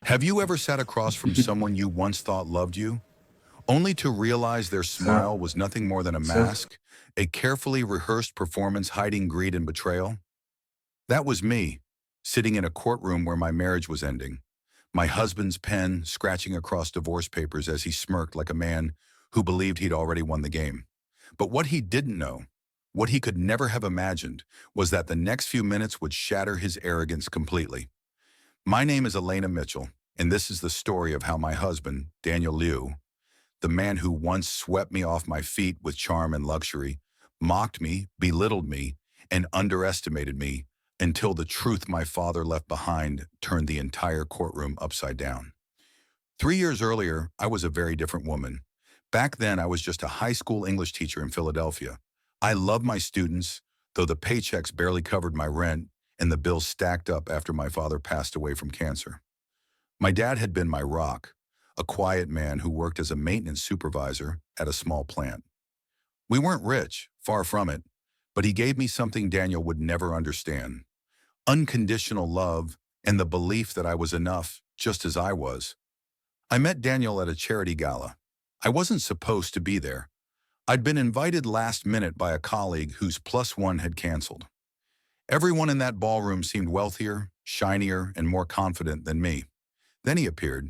Have you ever sat across from someone you once thought loved you, only to realize their So, smile was nothing more than a so, mask, a carefully rehearsed performance hiding greed and betrayal? That was me, sitting in a courtroom where my marriage was ending, my husband's pen scratching across divorce papers as he smirked like a man who believed he'd already won the game. But what he didn't know, what he could never have imagined, was that the next few minutes would shatter his arrogance completely. My name is Elena Mitchell, and this is the story of how my husband, Daniel Liu, the man who once swept me off my feet with charm and luxury, mocked me, belittled me, and underestimated me until the truth my father left behind turned the entire courtroom upside down. 3 years earlier, I was a very different woman. Back then, I was just a high school English teacher in Philadelphia. I loved my students, though the paychecks barely covered my rent and the bills stacked up after my father passed away from cancer. My dad had been my rock, a quiet man who worked as a maintenance supervisor at a small plant. We weren't rich, far from it, but he gave me something Daniel would never understand: unconditional love and the belief that I was enough just as I was. I met Daniel at a charity gala. I wasn't supposed to be there. I'd been invited last minute by a colleague whose plus one had canceled. Everyone in that ballroom seemed wealthier, shinier, and more confident than me. Then he appeared,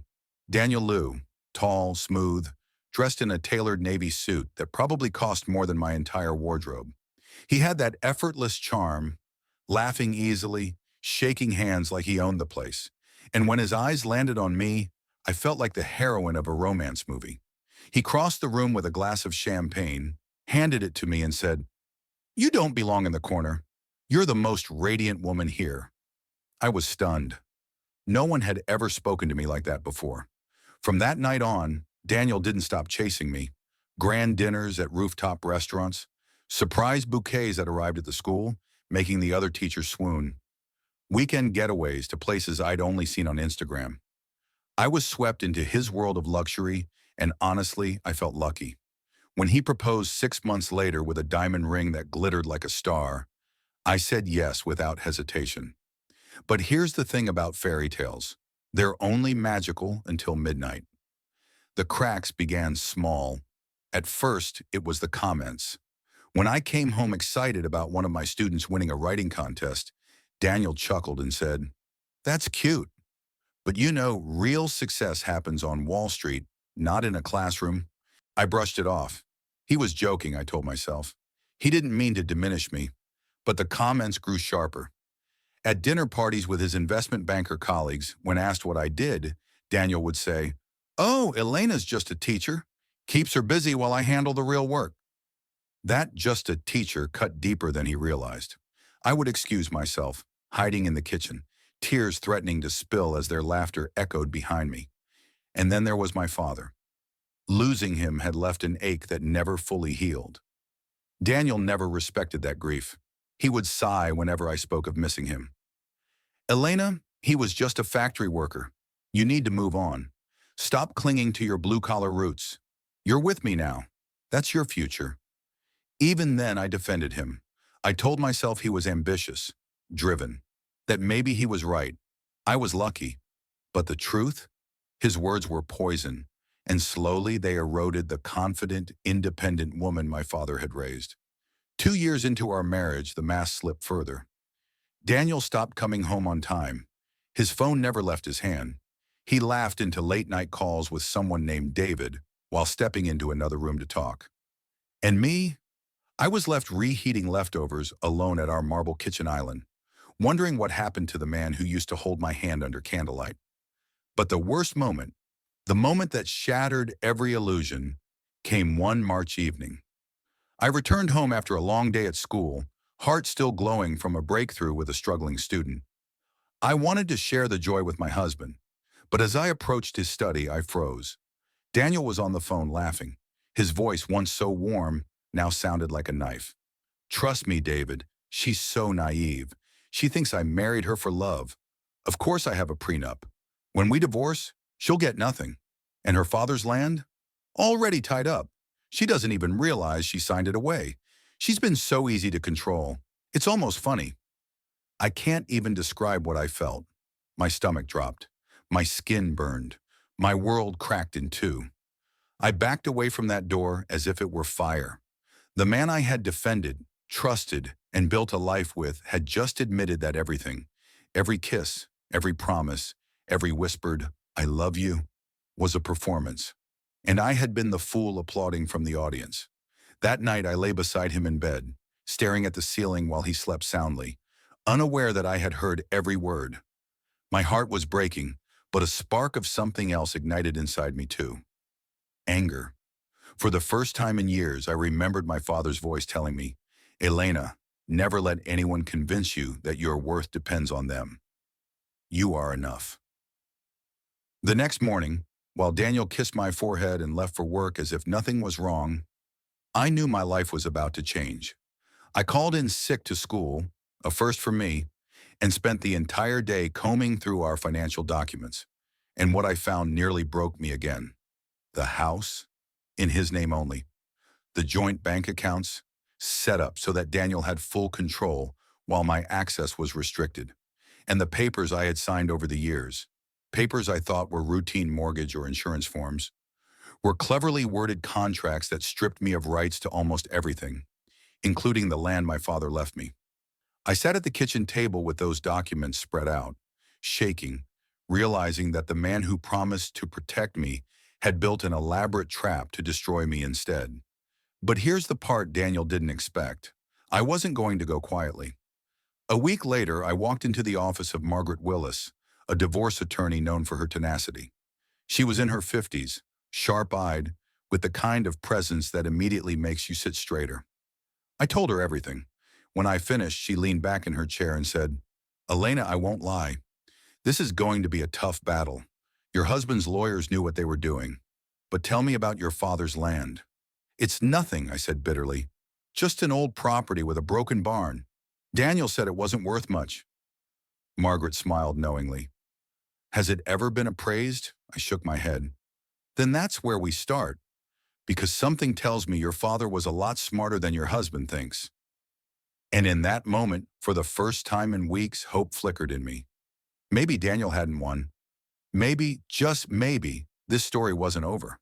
Daniel Liu, tall, smooth, dressed in a tailored navy suit that probably cost more than my entire wardrobe. He had that effortless charm, laughing easily, shaking hands like he owned the place. And when his eyes landed on me, I felt like the heroine of a romance movie. He crossed the room with a glass of champagne, handed it to me, and said, "You don't belong in the corner. You're the most radiant woman here." I was stunned. No one had ever spoken to me like that before. From that night on, Daniel didn't stop chasing me. Grand dinners at rooftop restaurants, surprise bouquets that arrived at the school, making the other teachers swoon, weekend getaways to places I'd only seen on Instagram. I was swept into his world of luxury, and honestly, I felt lucky. When he proposed 6 months later with a diamond ring that glittered like a star, I said yes without hesitation. But here's the thing about fairy tales: they're only magical until midnight. The cracks began small. At first, it was the comments. When I came home excited about one of my students winning a writing contest, Daniel chuckled and said, "That's cute. But you know, real success happens on Wall Street, not in a classroom." I brushed it off. He was joking, I told myself. He didn't mean to diminish me, but the comments grew sharper. At dinner parties with his investment banker colleagues, when asked what I did, Daniel would say, "Oh, Elena's just a teacher. Keeps her busy while I handle the real work." That "just a teacher" cut deeper than he realized. I would excuse myself, hiding in the kitchen, tears threatening to spill as their laughter echoed behind me. And then there was my father. Losing him had left an ache that never fully healed. Daniel never respected that grief. He would sigh whenever I spoke of missing him. "Elena, he was just a factory worker. You need to move on. Stop clinging to your blue-collar roots. You're with me now. That's your future." Even then, I defended him. I told myself he was ambitious, driven, that maybe he was right. I was lucky. But the truth? His words were poison, and slowly they eroded the confident, independent woman my father had raised. 2 years into our marriage, the mask slipped further. Daniel stopped coming home on time. His phone never left his hand. He laughed into late-night calls with someone named David while stepping into another room to talk. And me? I was left reheating leftovers alone at our marble kitchen island, wondering what happened to the man who used to hold my hand under candlelight. But the worst moment, the moment that shattered every illusion, came one March evening. I returned home after a long day at school, heart still glowing from a breakthrough with a struggling student. I wanted to share the joy with my husband, but as I approached his study, I froze. Daniel was on the phone laughing. His voice, once so warm, now sounded like a knife. "Trust me, David, she's so naive. She thinks I married her for love. Of course I have a prenup. When we divorce, she'll get nothing. And her father's land? Already tied up. She doesn't even realize she signed it away. She's been so easy to control. It's almost funny." I can't even describe what I felt. My stomach dropped. My skin burned. My world cracked in two. I backed away from that door as if it were fire. The man I had defended, trusted, and built a life with had just admitted that everything, every kiss, every promise, every whispered, "I love you," was a performance. And I had been the fool applauding from the audience. That night I lay beside him in bed, staring at the ceiling while he slept soundly, unaware that I had heard every word. My heart was breaking, but a spark of something else ignited inside me too. Anger. For the first time in years, I remembered my father's voice telling me, "Elena, never let anyone convince you that your worth depends on them. You are enough." The next morning, while Daniel kissed my forehead and left for work as if nothing was wrong, I knew my life was about to change. I called in sick to school, a first for me, and spent the entire day combing through our financial documents. And what I found nearly broke me again. The house, in his name only. The joint bank accounts, set up so that Daniel had full control while my access was restricted. And the papers I had signed over the years, papers I thought were routine mortgage or insurance forms, were cleverly worded contracts that stripped me of rights to almost everything, including the land my father left me. I sat at the kitchen table with those documents spread out, shaking, realizing that the man who promised to protect me had built an elaborate trap to destroy me instead. But here's the part Daniel didn't expect. I wasn't going to go quietly. A week later, I walked into the office of Margaret Willis, a divorce attorney known for her tenacity. She was in her 50s, sharp-eyed, with the kind of presence that immediately makes you sit straighter. I told her everything. When I finished, she leaned back in her chair and said, "Elena, I won't lie. This is going to be a tough battle. Your husband's lawyers knew what they were doing. But tell me about your father's land." "It's nothing," I said bitterly. "Just an old property with a broken barn. Daniel said it wasn't worth much." Margaret smiled knowingly. "Has it ever been appraised?" I shook my head. "Then that's where we start. Because something tells me your father was a lot smarter than your husband thinks." And in that moment, for the first time in weeks, hope flickered in me. Maybe Daniel hadn't won. Maybe, just maybe, this story wasn't over.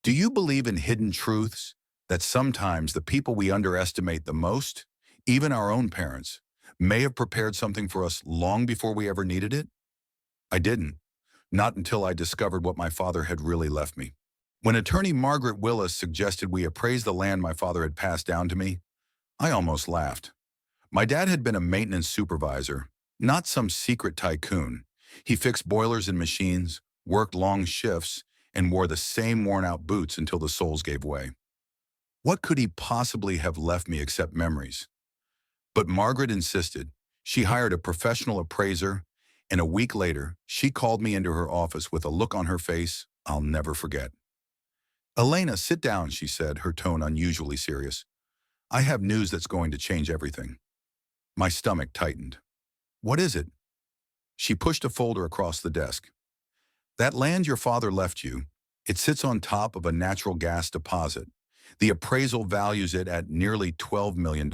Do you believe in hidden truths? That sometimes the people we underestimate the most, even our own parents, may have prepared something for us long before we ever needed it? I didn't. Not until I discovered what my father had really left me. When attorney Margaret Willis suggested we appraise the land my father had passed down to me, I almost laughed. My dad had been a maintenance supervisor, not some secret tycoon. He fixed boilers and machines, worked long shifts, and wore the same worn-out boots until the soles gave way. What could he possibly have left me except memories? But Margaret insisted. She hired a professional appraiser, and a week later, she called me into her office with a look on her face I'll never forget. "Elena, sit down," she said, her tone unusually serious. "I have news that's going to change everything." My stomach tightened. "What is it?" She pushed a folder across the desk. "That land your father left you, it sits on top of a natural gas deposit. The appraisal values it at nearly $12 million.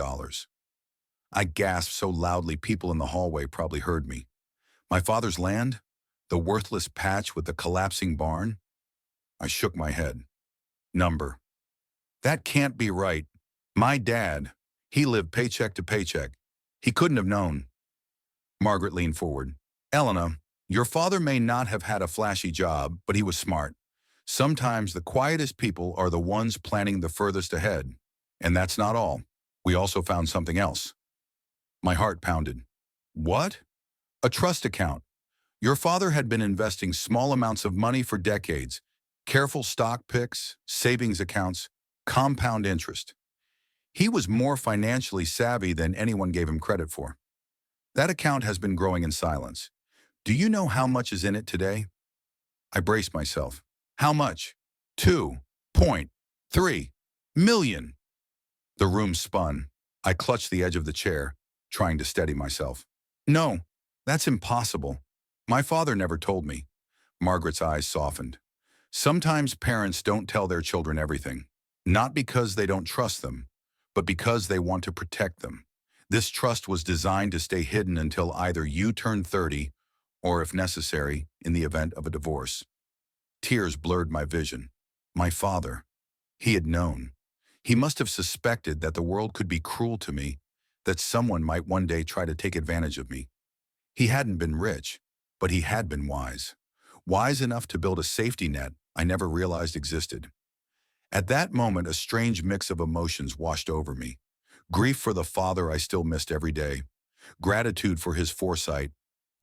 I gasped so loudly people in the hallway probably heard me. My father's land? The worthless patch with the collapsing barn? I shook my head. Number. That can't be right. My dad, he lived paycheck to paycheck. He couldn't have known. Margaret leaned forward. "Elena, your father may not have had a flashy job, but he was smart. Sometimes the quietest people are the ones planning the furthest ahead. And that's not all. We also found something else." My heart pounded. "What?" "A trust account. Your father had been investing small amounts of money for decades. Careful stock picks, savings accounts, compound interest. He was more financially savvy than anyone gave him credit for. That account has been growing in silence. Do you know how much is in it today?" I braced myself. "How much?" "2.3 million." The room spun. I clutched the edge of the chair, trying to steady myself. "No, that's impossible. My father never told me." Margaret's eyes softened. Sometimes parents don't tell their children everything, not because they don't trust them, but because they want to protect them. This trust was designed to stay hidden until either you turned 30 or if necessary, in the event of a divorce. Tears blurred my vision. My father. He had known. He must have suspected that the world could be cruel to me, that someone might one day try to take advantage of me. He hadn't been rich, but he had been wise. Wise enough to build a safety net I never realized existed. At that moment, a strange mix of emotions washed over me. Grief for the father I still missed every day, gratitude for his foresight,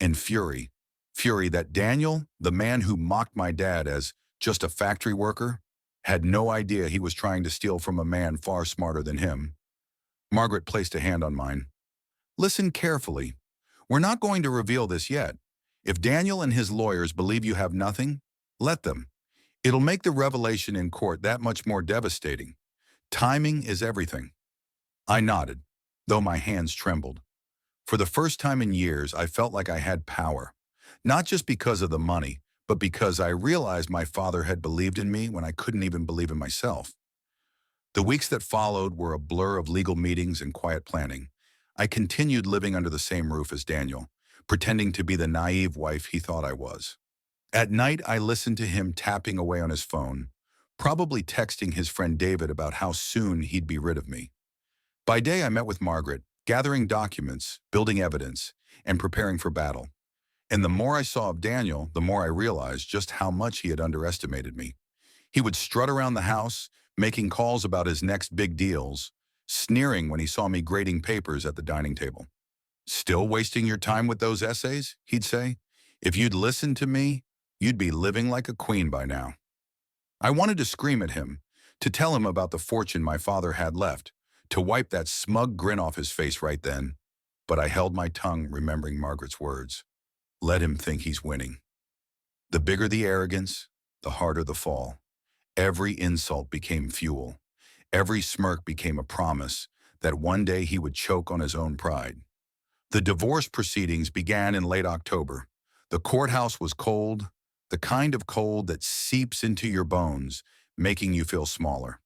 and fury. Fury that Daniel, the man who mocked my dad as just a factory worker, had no idea he was trying to steal from a man far smarter than him. Margaret placed a hand on mine. Listen carefully. We're not going to reveal this yet. If Daniel and his lawyers believe you have nothing, let them. It'll make the revelation in court that much more devastating. Timing is everything. I nodded, though my hands trembled. For the first time in years, I felt like I had power. Not just because of the money, but because I realized my father had believed in me when I couldn't even believe in myself. The weeks that followed were a blur of legal meetings and quiet planning. I continued living under the same roof as Daniel, pretending to be the naive wife he thought I was. At night, I listened to him tapping away on his phone, probably texting his friend David about how soon he'd be rid of me. By day, I met with Margaret, gathering documents, building evidence, and preparing for battle. And the more I saw of Daniel, the more I realized just how much he had underestimated me. He would strut around the house, making calls about his next big deals, sneering when he saw me grading papers at the dining table. "Still wasting your time with those essays?" he'd say. "If you'd listened to me, you'd be living like a queen by now." I wanted to scream at him, to tell him about the fortune my father had left, to wipe that smug grin off his face right then, but I held my tongue, remembering Margaret's words. Let him think he's winning. The bigger the arrogance, the harder the fall. Every insult became fuel. Every smirk became a promise that one day he would choke on his own pride. The divorce proceedings began in late October. The courthouse was cold, the kind of cold that seeps into your bones, making you feel smaller.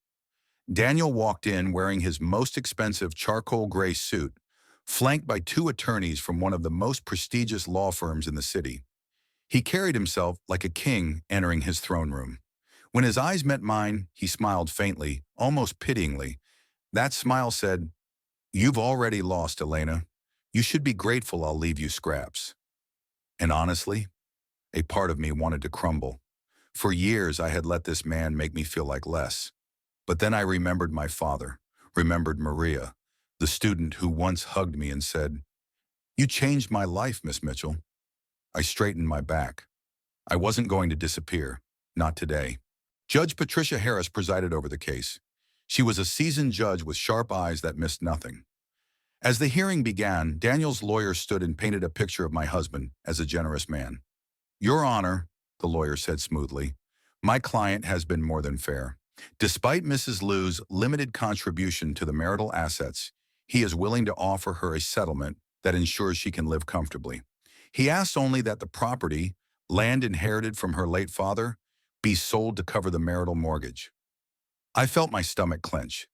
Daniel walked in wearing his most expensive charcoal gray suit, flanked by two attorneys from one of the most prestigious law firms in the city. He carried himself like a king entering his throne room. When his eyes met mine, he smiled faintly, almost pityingly. That smile said, "You've already lost, Elena. You should be grateful I'll leave you scraps." And honestly, a part of me wanted to crumble. For years, I had let this man make me feel like less. But then I remembered my father, remembered Maria, the student who once hugged me and said, "You changed my life, Miss Mitchell." I straightened my back. I wasn't going to disappear, not today. Judge Patricia Harris presided over the case. She was a seasoned judge with sharp eyes that missed nothing. As the hearing began, Daniel's lawyer stood and painted a picture of my husband as a generous man. "Your Honor," the lawyer said smoothly, "my client has been more than fair. Despite Mrs. Liu's limited contribution to the marital assets, he is willing to offer her a settlement that ensures she can live comfortably. He asks only that the property, land inherited from her late father, be sold to cover the marital mortgage." I felt my stomach clench.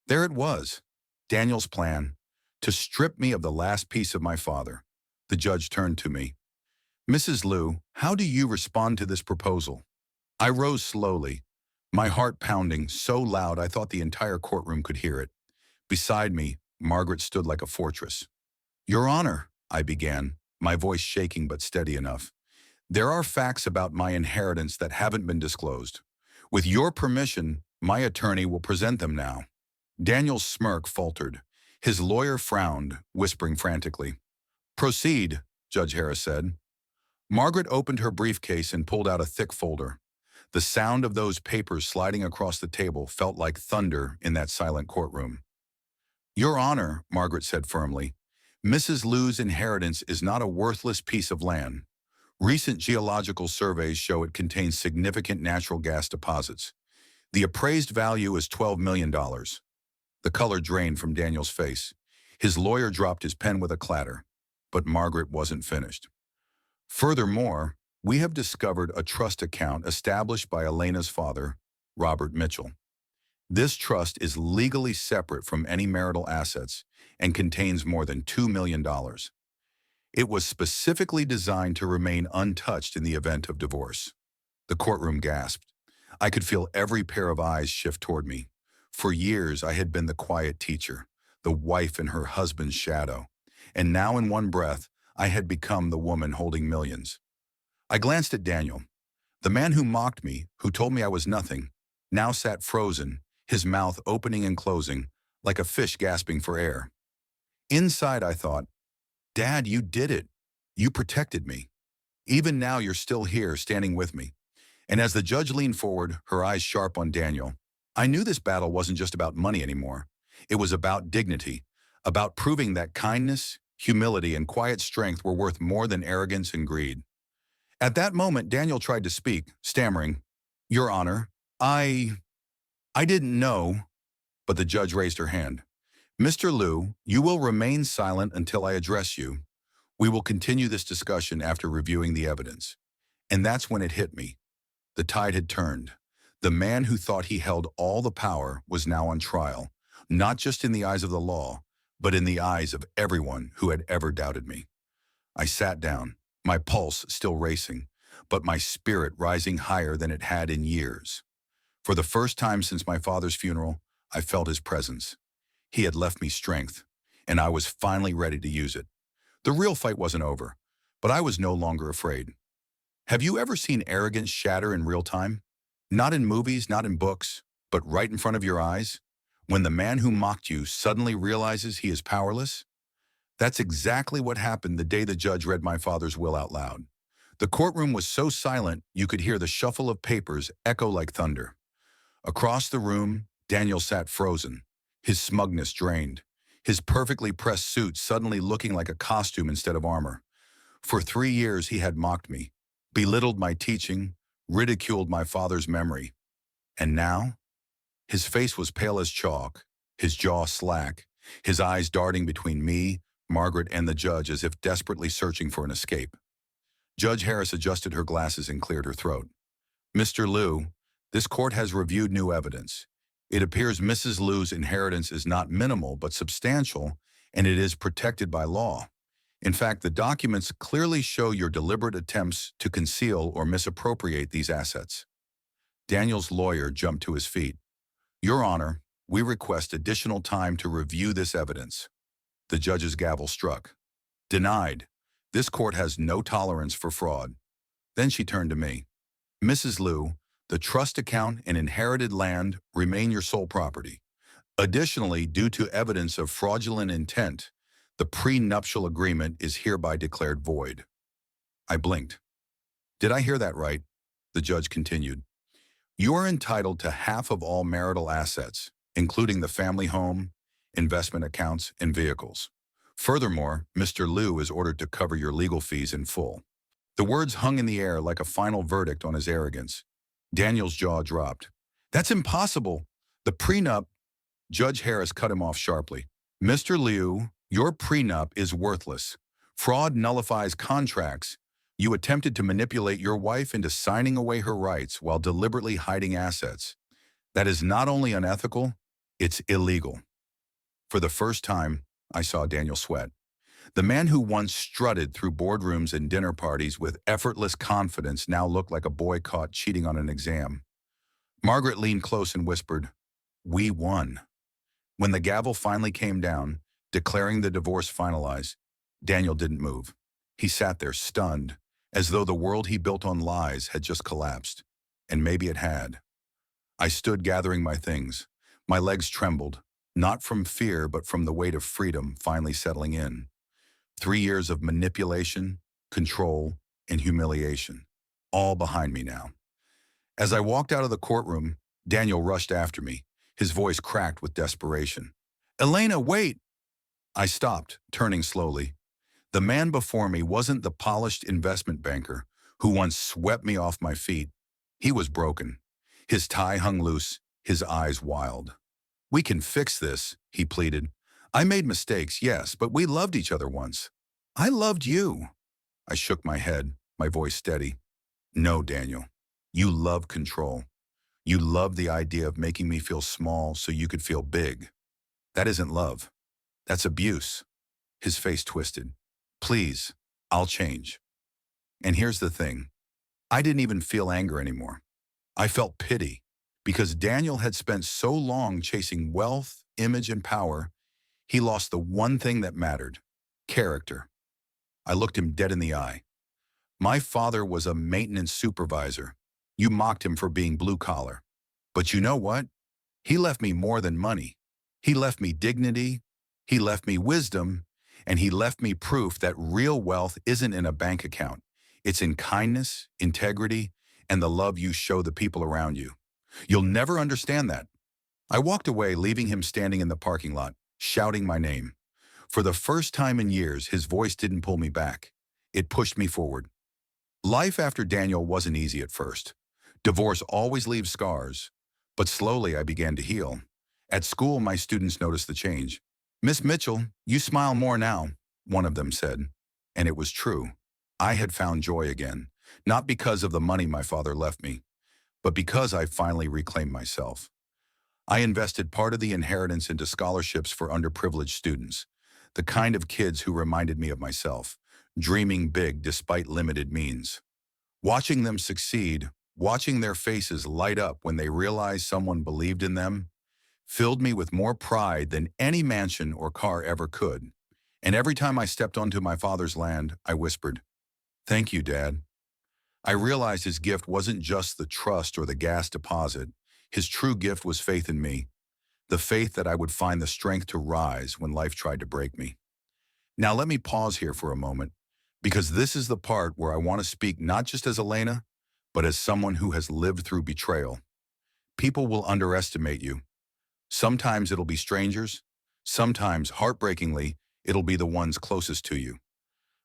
There it was, Daniel's plan, to strip me of the last piece of my father. The judge turned to me. "Mrs. Liu, how do you respond to this proposal?" I rose slowly, my heart pounding so loud I thought the entire courtroom could hear it. Beside me, Margaret stood like a fortress. "Your Honor," I began, my voice shaking but steady enough, "there are facts about my inheritance that haven't been disclosed. With your permission, my attorney will present them now." Daniel's smirk faltered. His lawyer frowned, whispering frantically. "Proceed," Judge Harris said. Margaret opened her briefcase and pulled out a thick folder. The sound of those papers sliding across the table felt like thunder in that silent courtroom. "Your Honor," Margaret said firmly, "Mrs. Liu's inheritance is not a worthless piece of land. Recent geological surveys show it contains significant natural gas deposits. The appraised value is $12 million. The color drained from Daniel's face. His lawyer dropped his pen with a clatter, but Margaret wasn't finished. "Furthermore, we have discovered a trust account established by Elena's father, Robert Mitchell. This trust is legally separate from any marital assets and contains more than $2 million. It was specifically designed to remain untouched in the event of divorce. The courtroom gasped. I could feel every pair of eyes shift toward me. For years, I had been the quiet teacher, the wife in her husband's shadow. And now in one breath, I had become the woman holding millions. I glanced at Daniel. The man who mocked me, who told me I was nothing, now sat frozen, his mouth opening and closing, like a fish gasping for air. Inside, I thought, Dad, you did it. You protected me. Even now, you're still here, standing with me. And as the judge leaned forward, her eyes sharp on Daniel, I knew this battle wasn't just about money anymore. It was about dignity, about proving that kindness, humility, and quiet strength were worth more than arrogance and greed. At that moment, Daniel tried to speak, stammering, Your Honor, I didn't know, but the judge raised her hand. Mr. Liu, you will remain silent until I address you. We will continue this discussion after reviewing the evidence. And that's when it hit me. The tide had turned. The man who thought he held all the power was now on trial, not just in the eyes of the law, but in the eyes of everyone who had ever doubted me. I sat down, my pulse still racing, but my spirit rising higher than it had in years. For the first time since my father's funeral, I felt his presence. He had left me strength, and I was finally ready to use it. The real fight wasn't over, but I was no longer afraid. Have you ever seen arrogance shatter in real time? Not in movies, not in books, but right in front of your eyes? When the man who mocked you suddenly realizes he is powerless? That's exactly what happened the day the judge read my father's will out loud. The courtroom was so silent you could hear the shuffle of papers echo like thunder. Across the room, Daniel sat frozen, his smugness drained, his perfectly pressed suit suddenly looking like a costume instead of armor. For 3 years he had mocked me, belittled my teaching, ridiculed my father's memory. And now? His face was pale as chalk, his jaw slack, his eyes darting between me, Margaret, and the judge as if desperately searching for an escape. Judge Harris adjusted her glasses and cleared her throat. Mr. Liu, this court has reviewed new evidence. It appears Mrs. Liu's inheritance is not minimal but substantial, and it is protected by law. In fact, the documents clearly show your deliberate attempts to conceal or misappropriate these assets. Daniel's lawyer jumped to his feet. Your Honor, we request additional time to review this evidence. The judge's gavel struck. Denied. This court has no tolerance for fraud. Then she turned to me. Mrs. Liu, the trust account and inherited land remain your sole property. Additionally, due to evidence of fraudulent intent, the prenuptial agreement is hereby declared void. I blinked. Did I hear that right? The judge continued. You are entitled to half of all marital assets, including the family home, investment accounts, and vehicles. Furthermore, Mr. Liu is ordered to cover your legal fees in full. The words hung in the air like a final verdict on his arrogance. Daniel's jaw dropped. That's impossible. The prenup. Judge Harris cut him off sharply. Mr. Liu, your prenup is worthless. Fraud nullifies contracts. You attempted to manipulate your wife into signing away her rights while deliberately hiding assets. That is not only unethical, it's illegal. For the first time, I saw Daniel sweat. The man who once strutted through boardrooms and dinner parties with effortless confidence now looked like a boy caught cheating on an exam. Margaret leaned close and whispered, We won. When the gavel finally came down, declaring the divorce finalized, Daniel didn't move. He sat there stunned, as though the world he built on lies had just collapsed. And maybe it had. I stood gathering my things. My legs trembled, not from fear but from the weight of freedom finally settling in. 3 years of manipulation, control, and humiliation, all behind me now. As I walked out of the courtroom, Daniel rushed after me, his voice cracked with desperation. Elena, wait! I stopped, turning slowly. The man before me wasn't the polished investment banker who once swept me off my feet. He was broken. His tie hung loose, his eyes wild. We can fix this, he pleaded. I made mistakes, yes, but we loved each other once. I loved you. I shook my head, my voice steady. No, Daniel. You love control. You love the idea of making me feel small so you could feel big. That isn't love. That's abuse. His face twisted. Please, I'll change. And here's the thing. I didn't even feel anger anymore. I felt pity because Daniel had spent so long chasing wealth, image, and power, he lost the one thing that mattered, character. I looked him dead in the eye. My father was a maintenance supervisor. You mocked him for being blue collar. But you know what? He left me more than money. He left me dignity, he left me wisdom, and he left me proof that real wealth isn't in a bank account. It's in kindness, integrity, and the love you show the people around you. You'll never understand that. I walked away, leaving him standing in the parking lot, shouting my name. For the first time in years, his voice didn't pull me back. It pushed me forward. Life after Daniel wasn't easy at first. Divorce always leaves scars, but slowly I began to heal. At school, my students noticed the change. "Miss Mitchell, you smile more now," one of them said. And it was true. I had found joy again, not because of the money my father left me, but because I finally reclaimed myself. I invested part of the inheritance into scholarships for underprivileged students, the kind of kids who reminded me of myself, dreaming big despite limited means. Watching them succeed, watching their faces light up when they realized someone believed in them, filled me with more pride than any mansion or car ever could. And every time I stepped onto my father's land, I whispered, "Thank you, Dad." I realized his gift wasn't just the trust or the gas deposit. His true gift was faith in me, the faith that I would find the strength to rise when life tried to break me. Now let me pause here for a moment, because this is the part where I want to speak not just as Elena, but as someone who has lived through betrayal. People will underestimate you. Sometimes it'll be strangers. Sometimes, heartbreakingly, it'll be the ones closest to you.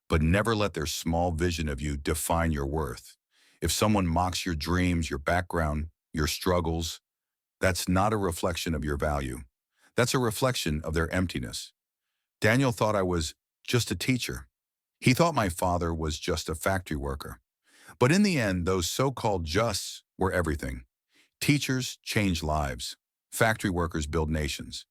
But never let their small vision of you define your worth. If someone mocks your dreams, your background, your struggles, that's not a reflection of your value. That's a reflection of their emptiness. Daniel thought I was just a teacher. He thought my father was just a factory worker. But in the end, those so-called justs were everything. Teachers change lives. Factory workers build nations.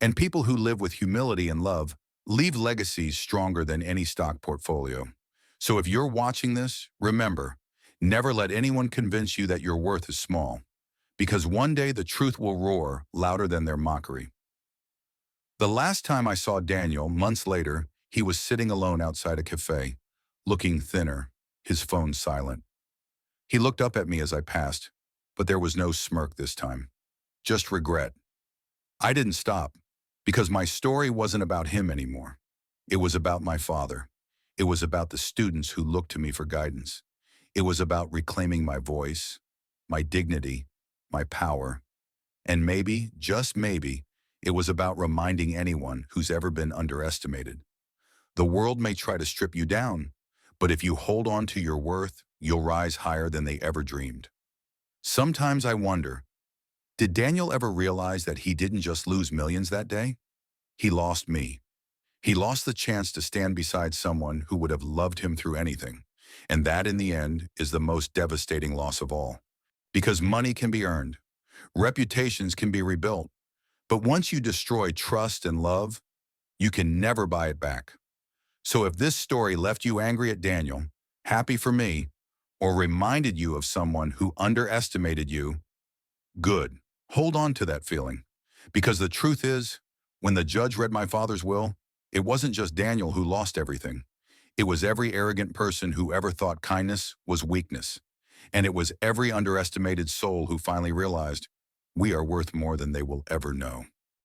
And people who live with humility and love leave legacies stronger than any stock portfolio. So if you're watching this, remember, never let anyone convince you that your worth is small, because one day the truth will roar louder than their mockery. The last time I saw Daniel, months later, he was sitting alone outside a cafe, looking thinner, his phone silent. He looked up at me as I passed, but there was no smirk this time, just regret. I didn't stop, because my story wasn't about him anymore. It was about my father. It was about the students who looked to me for guidance. It was about reclaiming my voice, my dignity, my power. And maybe, just maybe, it was about reminding anyone who's ever been underestimated. The world may try to strip you down, but if you hold on to your worth, you'll rise higher than they ever dreamed. Sometimes I wonder, did Daniel ever realize that he didn't just lose millions that day? He lost me. He lost the chance to stand beside someone who would have loved him through anything. And that, in the end, is the most devastating loss of all. Because money can be earned. Reputations can be rebuilt. But once you destroy trust and love, you can never buy it back. So if this story left you angry at Daniel, happy for me, or reminded you of someone who underestimated you, good. Hold on to that feeling. Because the truth is, when the judge read my father's will, it wasn't just Daniel who lost everything. It was every arrogant person who ever thought kindness was weakness. And it was every underestimated soul who finally realized we are worth more than they will ever know.